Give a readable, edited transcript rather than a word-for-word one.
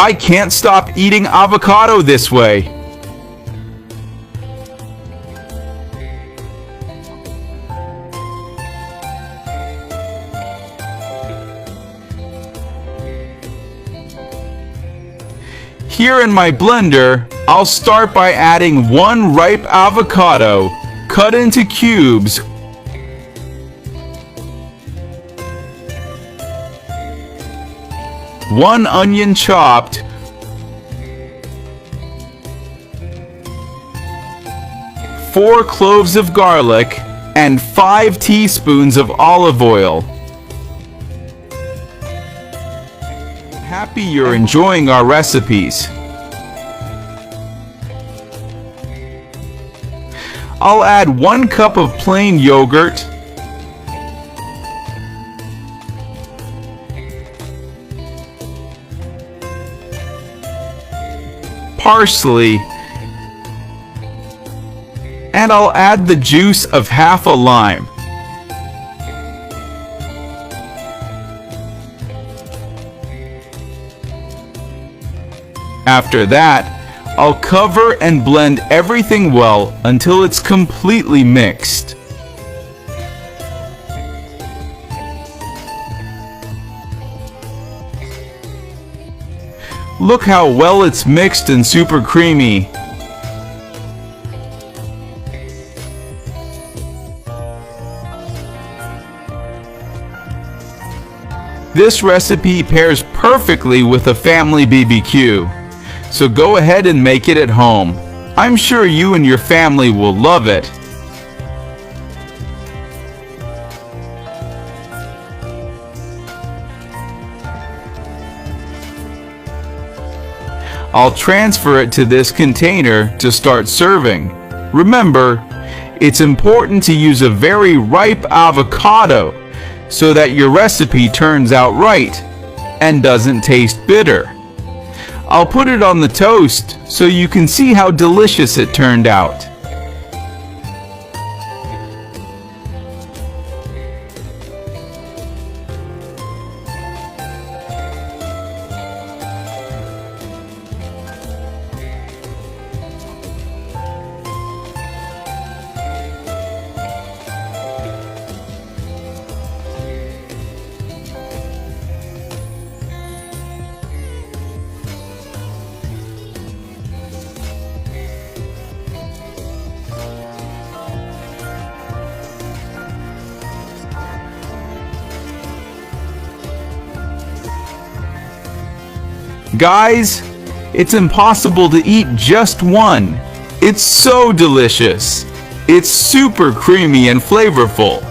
I can't stop eating avocado this way. Here in my blender, I'll start by adding 1 ripe avocado cut into cubes, 1 onion chopped, 4 cloves of garlic, and 5 teaspoons of olive oil. Happy you're enjoying our recipes. I'll add 1 cup of plain yogurt, parsley, and I'll add the juice of half a lime. After that, I'll cover and blend everything well until it's completely mixed. Look how well it's mixed and super creamy. This recipe pairs perfectly with a family BBQ. So go ahead and make it at home. I'm sure you and your family will love it. I'll transfer it to this container to start serving. Remember, it's important to use a very ripe avocado so that your recipe turns out right and doesn't taste bitter. I'll put it on the toast so you can see how delicious it turned out. Guys, it's impossible to eat just one. It's so delicious. It's super creamy and flavorful.